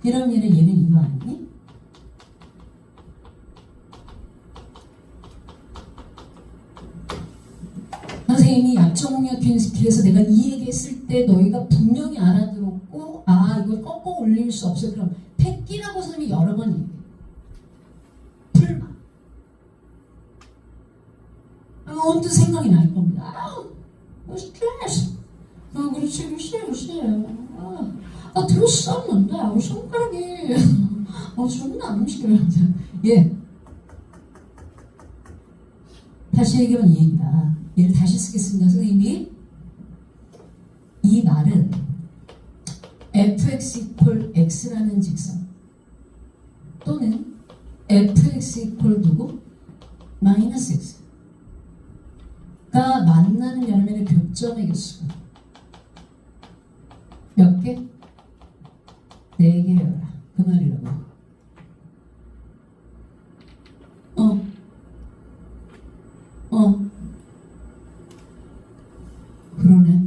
이러면 얘는 이거 아니니? 선생님이 약정공약 균식길에서 내가 이 얘기했을 때 너희가 분명히 알아들었고 이걸 꺾어 올릴 수 없어. 그럼 패기라고 선생님이 여러 번 얘기해. 풀마. 언뜻 생각이 날 겁니다. 스트레스. 그렇지. 들었었는데 손가락이 존나 안 움직여요. 예. 다시 얘기하면 이 얘기다. 얘를 다시 쓰겠습니다. 선생님이 이 말은 fx 이퀄 x라는 직선 또는 fx 이퀄 누구? 마이너스 x가 만나는 여러분의 교점의 개수가 몇 개? 4개여라. 그 말이라고. 그러네.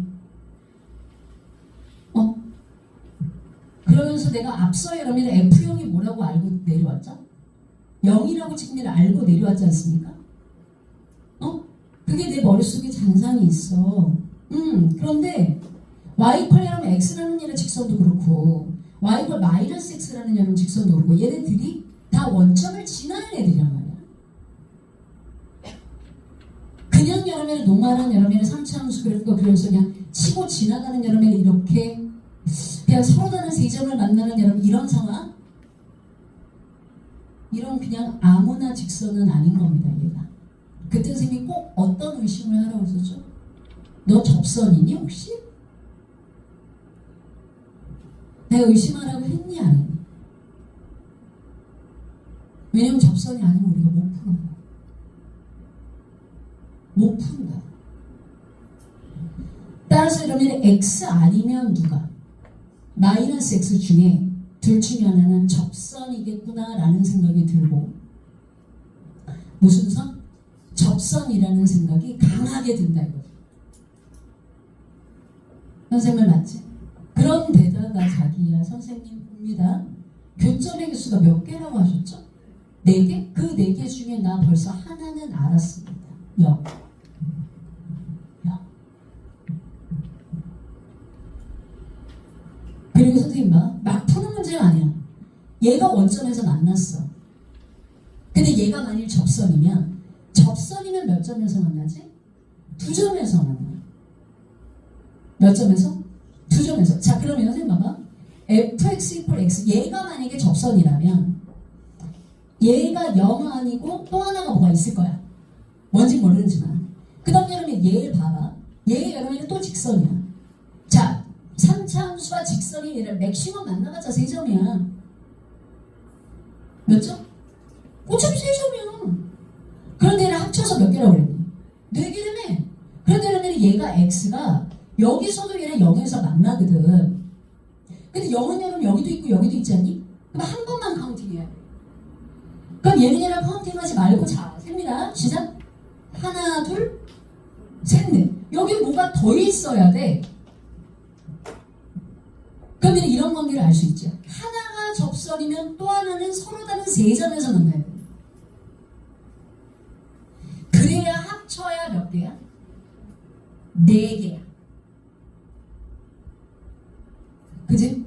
그러면서 내가 앞서 여러분의 F형이 뭐라고 알고 내려왔죠? 0이라고 지금 알고 내려왔지 않습니까? 그게 내 머릿속에 잔상이 있어. 그런데 y=여러분 x라는 얘는 직선도 그렇고 y= 마이너스 x라는 얘는 직선도 그렇고 얘네들이 다 원점을 지나는 애들이란 말이야. 그냥 여러분의 노멀한 여러분의 3차 함수 그래프가 그려서 그냥 치고 지나가는 여러분의 이렇게 그냥 서로 다른 세 점을 만나는 여러분 이런 상황? 이런 그냥 아무나 직선은 아닌 겁니다. 얘가. 그때 선생님이 꼭 어떤 의심을 하라고 했었죠? 너 접선이니 혹시? 내가 의심하라고 했니 안 했니? 왜냐면 접선이 아니면 우리가 못 풀어. 못 푼다. 따라서 이러면 x 아니면 누가? 마이너스 x 중에 둘 중에 하나는 접선이겠구나 라는 생각이 들고 무슨 선? 접선이라는 생각이 강하게 든다 이거죠. 선생님 맞지? 그런 데다가 자기야 선생님 봅니다. 교점의 개수가 몇 개라고 하셨죠? 4개? 그 4개 중에 나 벌써 하나는 알았습니다. 0. 그리고 선생님 막 푸는 문제가 아니야. 얘가 원점에서 만났어. 근데 얘가 만일 접선이면 몇 점에서 만나지? 2점에서 만나. 몇 점에서? 2점에서. 자 그러면 선생님 봐봐. fx 이퀄 x 얘가 만약에 접선이라면 얘가 0 아니고 또 하나가 뭐가 있을 거야. 뭔지 모르지만 그 다음 여러분 얘를 봐봐. 얘 여러분이 또 직선이야. 자 3차 함수와 직선이 얘를 맥시멈 만나봤자 3점이야. 몇 점? 어차피 3점이야. 그런데 얘를 합쳐서 몇 개라고 그랬니? 4개라며. 그런데 여러분 얘가 x가 여기서도 얘는 0에서 만나거든. 근데 0은 여러분 여기도 있고 여기도 있지 않니? 그럼 한 번만 카운팅해야 돼. 그럼 얘는 얘랑 카운팅하지 말고 자 셉니다. 아니라 시작. 하나, 둘, 셋, 넷. 여기 뭐가 더 있어야 돼. 그러면 이런 관계를 알 수 있죠. 하나가 접선이면 또 하나는 서로 다른 세 점에서 만나야 돼. 그래야 합쳐야 몇 개야? 네 개야. 그지?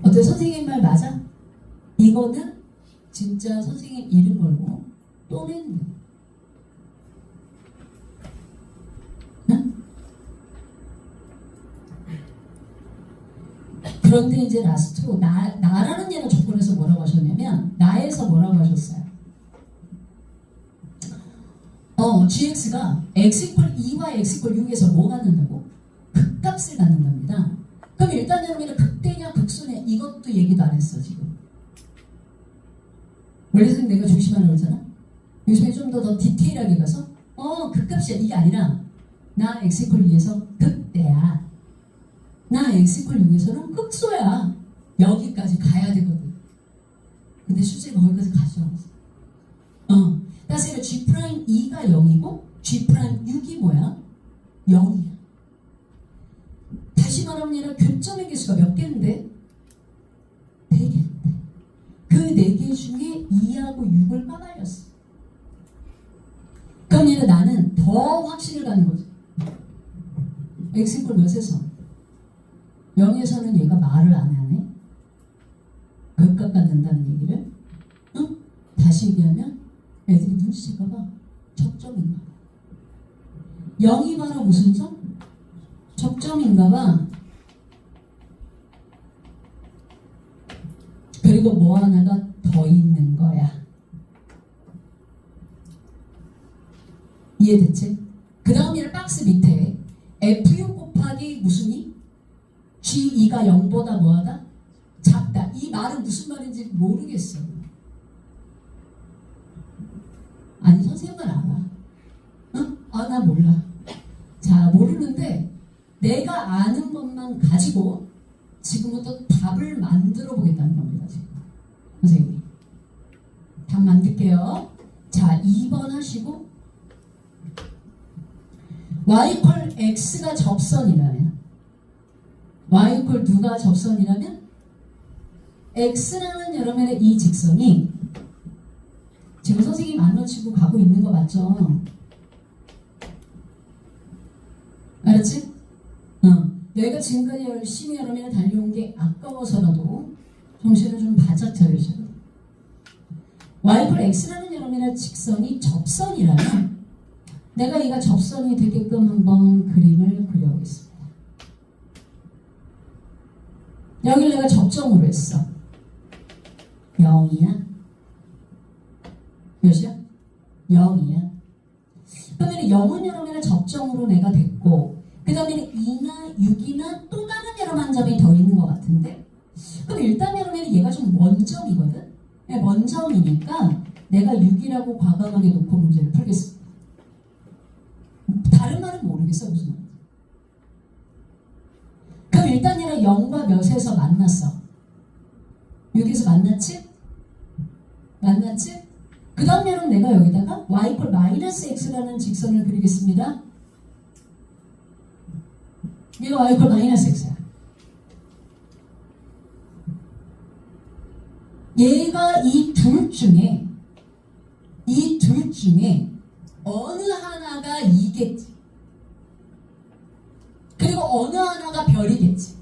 어때? 선생님 말 맞아? 이거는 진짜 선생님 이름 걸고 또는 응? 그런데 이제 라스트로 나라는 얘는 조건에서 뭐라고 하셨냐면 나에서 뭐라고 하셨어요? gx가 x 이퀄 2와 x 이퀄 6에서 뭐 갖는다고? 극값을 갖는답니다. 그럼 일단 여러분은 극대냐 극소냐 이것도 얘기도 안 했어 지금. 원래 내가 조심하려고 그러잖아. 요즘에 좀 더 디테일하게 가서 극값이야 이게 아니라 나 x 이퀄 2에서 극대야. 나 x 이퀄 6에서는 극소야. 여기까지 가야 되거든. 근데 실제로 거기까지 가죠. 따라서 G'2가 0이고 G'6이 뭐야? 0이야. 다시 말하면 얘는 교점의 개수가 몇 개인데? 4개인데 그 4개 중에 2하고 6을 까발렸어. 그럼 얘는 나는 더 확신을 갖는 거지. x 이퀄 몇에서? 0에서는 얘가 말을 안 하네. 극값 갖는다는 얘기를. 다시 얘기하면 애들이 눈치챌까봐 적점인가 봐. 0이 바로 무슨 점? 적점인가 봐. 그리고 뭐 하나가 더 있는 거야. 이해됐지? 그 다음 얘는 박스 밑에 F6 곱하기 무슨 2? G2가 0보다 뭐하다? 작다. 이 말은 무슨 말인지 모르겠어. 아니 선생님은 알아. 응? 나 몰라. 자 모르는데 내가 아는 것만 가지고 지금부터 답을 만들어 보겠다는 겁니다. 지금 선생님이 답 만들게요. 자 2번 하시고 y 이퀄 x가 접선이라면 y 이퀄 누가 접선이라면 x라는 여러분의 이 직선이 지금 선생님 안 놓치고 가고 있는 거 맞죠? 알았지? 내가 지금까지 열심히 여러분을 달려온 게 아까워서라도 정신을 좀 바짝 차리셔야 돼요. y 이퀄 x라는 여러분의 직선이 접선이라면 내가 얘가 접선이 되게끔 한번 그림을 그려보겠습니다. 여기를 내가 접점으로 했어. 0이야? 몇이야? 0이야. 그러면 0은 여러분의 접점으로 내가 됐고 그 다음에 2나 6이나 또 다른 여러 한 점이 더 있는 것 같은데 그럼 일단 여러분은 얘가 좀 원점이거든? 원점이니까 내가 6이라고 과감하게 놓고 문제를 풀겠습니다. 다른 말은 모르겠어 무슨 말인지. 그럼 일단 얘는 0과 몇에서 만났어? 6에서 만났지? 만났지? 그 다음 얘는 내가 여기다가 y 이퀄 마이너스 x라는 직선을 그리겠습니다. 얘가 y 이퀄 마이너스 x야. 얘가 이 둘 중에 어느 하나가 2겠지. 그리고 어느 하나가 별이겠지.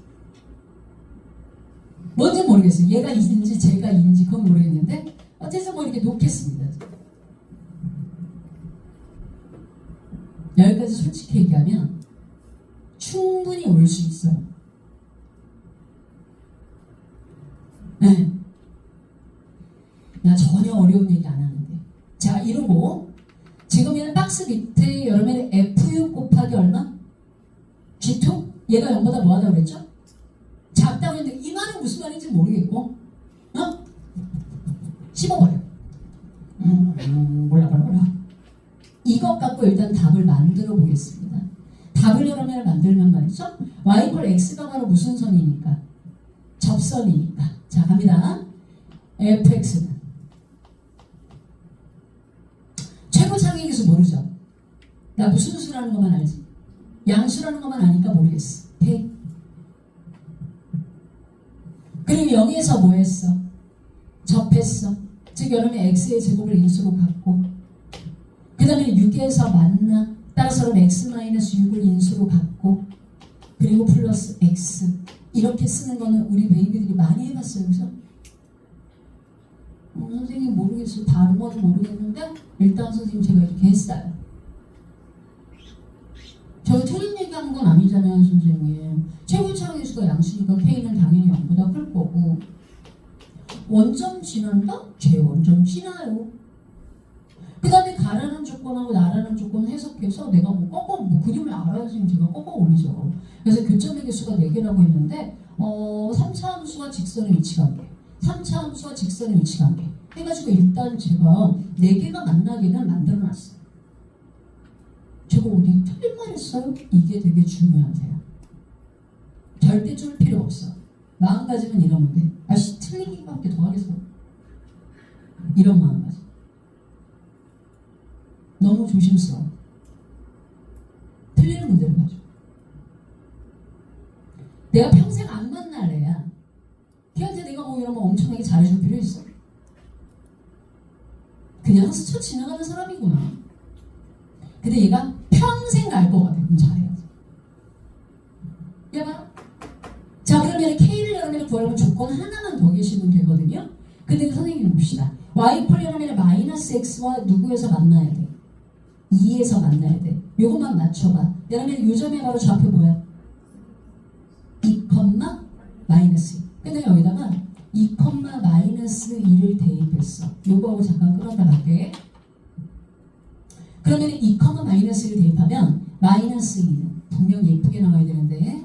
뭔지 모르겠어요. 얘가 2인지 제가 2인지 그건 모르겠는데 어째서 뭐 이렇게 놓겠습니다. 여기까지 솔직히 얘기하면 충분히 올 수 있어요. 네. 나 전혀 어려운 얘기 안 하는데. 자, 이러고 지금 얘는 박스 밑에 여러분의 F6 곱하기 얼마? G2? 얘가 0보다 뭐하다고 그랬죠? 작다고 했는데 이 말은 무슨 말인지 모르겠고 씹어버려. 몰라. 이것 갖고 일단 답을 만들어 보겠습니다. 답을 여러분을 만들면 말이죠. y 이퀄 x가 바로 무슨 선이니까? 접선이니까. 자 갑니다. fx는 나 무슨 수라는 것만 알지. 양수라는 것만 아니까 모르겠어. take. 그리고 0에서 뭐 했어? 접했어. 즉 여러분이 x의 제곱을 인수로 갖고 그 다음에 6에서 만나. 따라서 그럼 x-6을 인수로 갖고 그리고 플러스 x. 이렇게 쓰는 거는 우리 베이비들이 많이 해봤어요. 그죠? 선생님 모르겠어요. 다른 것도 모르겠는데 일단 선생님 제가 이렇게 했어요. 저 틀린 얘기하는 건 아니잖아요. 선생님. 최고차항의 수가 양수니까 k는 당연히 0보다 클 거고 원점 지난다? 제 원점 지나요. 그 다음에 가라는 조건하고 나라는 조건 해석해서 내가 뭐 꺾어 뭐 그림을 알아야지 제가 꺾어 올리죠. 그래서 교점의 개수가 4개라고 했는데 3차 함수와 직선의 위치관계 3차 함수와 직선의 위치관계 해가지고 일단 제가 4개가 만나기는 만들어놨어요. 제가 어디 틀린 말 했어요? 이게 되게 중요하세요. 절대 쫄 필요 없어. 마음가짐은 이러면 돼. 아씨 틀리기밖에 더 하겠어. 이런 마음가짐. 너무 조심스러워. 틀리는 문제를 가져. 내가 평생 안 만날 애야. 걔한테 내가 이러면 엄청나게 잘해줄 필요 있어? 그냥 스쳐 지나가는 사람이구나. 근데 얘가 평생 갈 것 같아. 그럼 잘해야지. 얘가 자 그러면 K를 여러분이 구하려면 조건 하나만 더 계시면 되거든요. 근데 선생님 봅시다. Y 콜려면 마이너스 X와 누구에서 만나야 돼? 2에서 만나야 돼. 요것만 맞춰봐. 여러분 요점에 바로 좌표 뭐야? 2, 마이너스 2. 근데 여기다가 2, 마이너스 2를 대입했어. 요거하고 잠깐 끌어다 갈게. 그러면 2, 마이너스 1을 대입하면 마이너스 2는 분명 예쁘게 나와야 되는데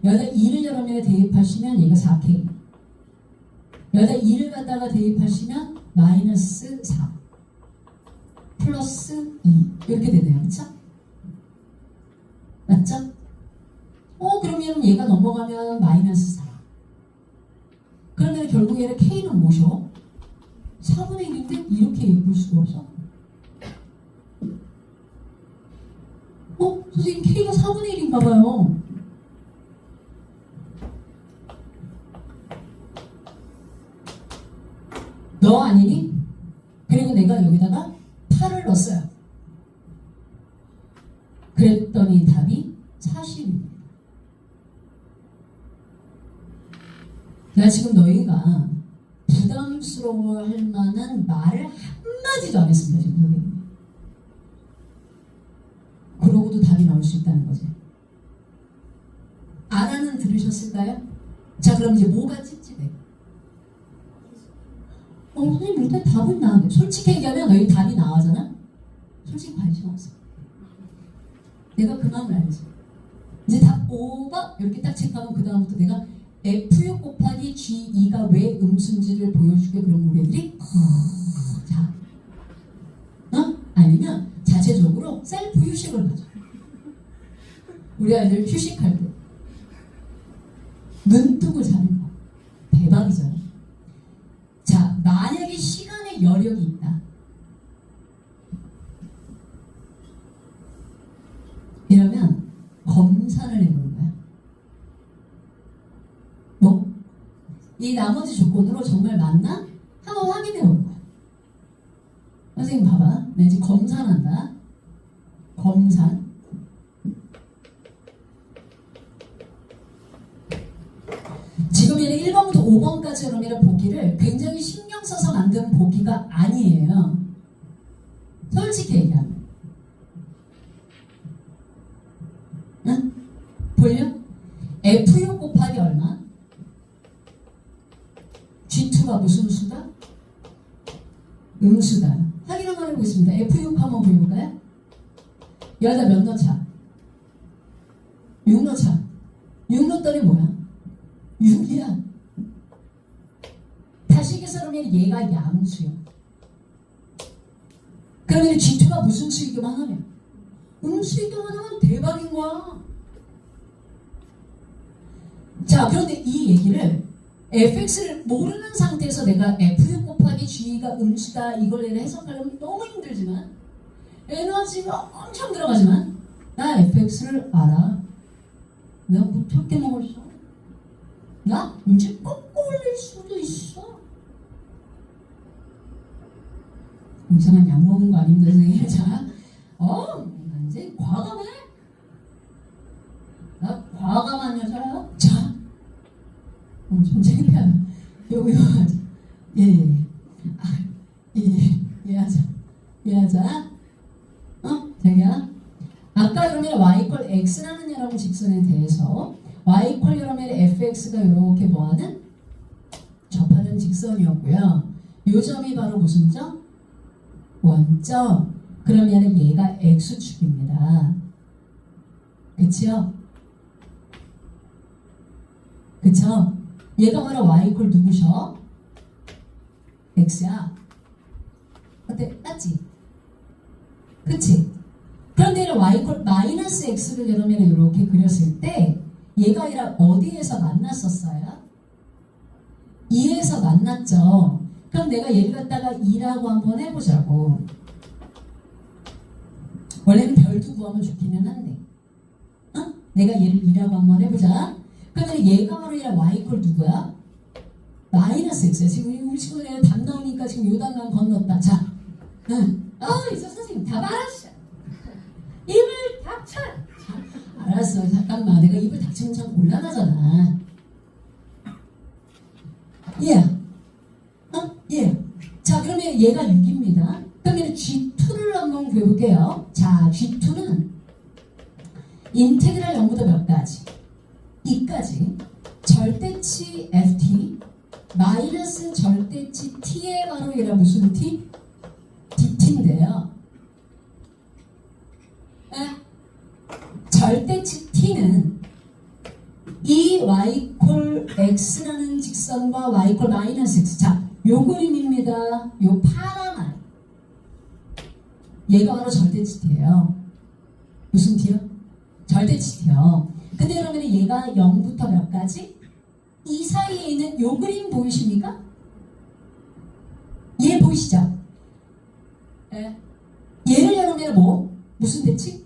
여기다 2를 여러분이 대입하시면 얘가 4K. 여기다 2를 갖다가 대입하시면 마이너스 4 플러스 2 이렇게 되네요. 그쵸? 맞죠? 그러면 얘가 넘어가면 마이너스 4. 그러면 결국 얘는 K는 뭐죠? 4분의 1인데 이렇게 예쁠 수가 없어. 선생님 K가 4분의 1인가 봐요. 너 아니니? 그리고 내가 여기다가 8을 넣었어요. 그랬더니 답이 40입니다. 나 지금 너희가 부담스러워할 만한 말을 한마디도 안 했습니다. 지금 선생님. 그러고도 답이 나올 수 있다는 거지. 알아는 들으셨을까요? 자 그럼 이제 뭐가 찝찝해? 선생님 일단 답은 나왔네. 솔직히 얘기하면 너희 답이 나와잖아? 솔직히 관심 없어. 내가 그 마음을 알지. 이제 답 5가 이렇게 딱 체크하면 그 다음부터 내가 F6 곱하기 G2가 왜 음수인지를 보여주게 그런 우리 애들이 자 아니면 자체적으로 셀프 휴식을 가져. 우리 아이들 휴식할 때 눈 뜨고 자는 거 대박이잖아. 자 만약에 시간에 여력이 있다 이러면 검사를 해보는 거야. 뭐? 이 나머지 조건으로 정말 맞나? 한번 확인해 보는 거야. 선생님 봐봐. 나 이제 검산한다. 검산. 지금 얘는 1번부터 5번까지 그러면 보기를 굉장히 신경 써서 만든 보기가 아니에요. 솔직히 얘기하면. 응? 볼려? F6 곱하기 얼마? G2가 무슨 수다? 음수다. 확인 한번 해보겠습니다. F6 한번 보여볼까요? 여기다 몇 넣자? 6 넣자. 6 넣었더니 뭐야? 6이야. 다시 얘기해서 그러면 얘가 양수야. 그러면 G2가 무슨 수이기만 하냐? 음수이기만 하면 대박인 거야. 자, 그런데 이 얘기를 fx를 모르는 상태에서 내가 f6 곱하기 g가 음수다 이걸 해석하려면 너무 힘들지만 에너지가 엄청 들어가지만 나 fx를 알아. 내가 무섭게 먹었어. 나 이제 꺾고 올릴 수도 있어. 이상한 약 먹은 거 아닙니다, 선생님. 자, 이제 과감해? 나 과감한 여자야? 자, 좀 창피하다. 요거 하자. 예. 하자. 자기야. 아까 그러면 y 이퀄 x라는 여러분 직선에 대해서 y 이퀄 그러면 fx가 이렇게 뭐하는? 접하는 직선이었고요. 요 점이 바로 무슨 점? 원점. 그러면 얘가 x축입니다. 그치요? 그쵸? 얘가 바로 y 이퀄 누구셔? x야. 어때? 맞지? 그치? 그런데 이런 y 이퀄 마이너스 x를 그러면 이렇게 그렸을 때 얘가 아니라 어디에서 만났었어요? 2에서 만났죠. 그럼 내가 얘를 갖다가 2라고 한번 해보자고. 원래는 별도 구하면 좋기는 한데 내가 얘를 2라고 한번 해보자. 그러면 얘가 바로 얘랑 y 이퀄 누구야? 마이너스 x야. 지금 우리 친구들 답 나오니까 지금 요단강 건넜다. 자, 이제 선생님 답 알았어. 입을 닥쳐. 알았어. 잠깐만. 내가 입을 닥치면 참 곤란하잖아. 자, 그러면 얘가 6입니다. 그러면 G2를 한번 구해볼게요. 자, G2는 인테그랄 0부터 몇 가지? 2까지. 절대치 FT 마이너스 절대치 T의 바로 얘가 무슨 T? DT인데요. 절대치 T는 이 y 이퀄 x라는 직선과 y 이퀄 마이너스 x. 자, 요 그림입니다. 요 파란 아이. 얘가 바로 절대치 T예요. 무슨 T요? 절대치 T요. 근데 그러면 얘가 0부터 몇 가지? 이 사이에 있는 요 그림 보이십니까? 얘 보이시죠? 얘를 여러분 뭐? 무슨 대칭?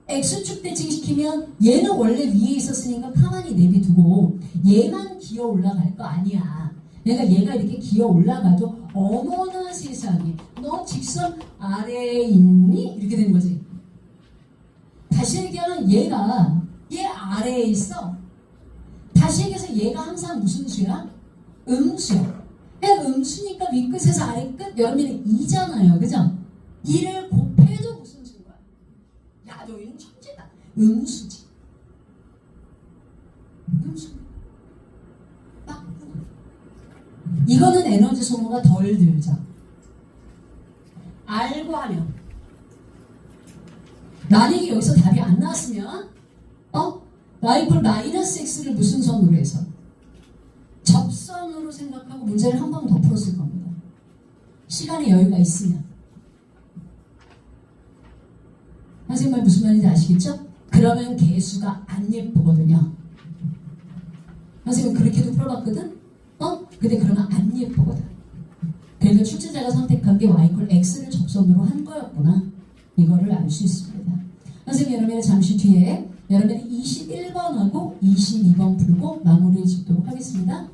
X축 대칭시키면 얘는 원래 위에 있었으니까 가만히 내비두고 얘만 기어 올라갈 거 아니야. 내가 얘가 이렇게 기어 올라가도 어머나 세상에 너 직선 아래에 있니? 이렇게 되는 거지. 다시 얘기하면 얘가 얘 아래에 있어. 다시 얘기해서 얘가 항상 무슨 수야? 음수야. 음수니까 윗끝에서 아래끝 여러분이 2잖아요. 그죠? 2를 곱해도 무슨 수인 거야? 야, 너희는 천재다. 음수지. 음수. 딱. 이거는 에너지 소모가 덜 들죠. 알고 하면. 만약에 여기서 답이 안 나왔으면 y 이퀄 마이너스 x를 무슨 선으로 해서? 접선으로 생각하고 문제를 한 번 더 풀었을 겁니다. 시간의 여유가 있으면. 선생님 말 무슨 말인지 아시겠죠? 그러면 개수가 안 예쁘거든요. 선생님 그렇게도 풀어봤거든? 근데 그러면 안 예쁘거든. 그러니까 출제자가 선택한 게 y 이퀄 x를 접선으로 한 거였구나. 이거를 알 수 있습니다. 선생님 여러분이 잠시 뒤에 여러분이 21번하고 22번 풀고 마무리해 주도록 하겠습니다.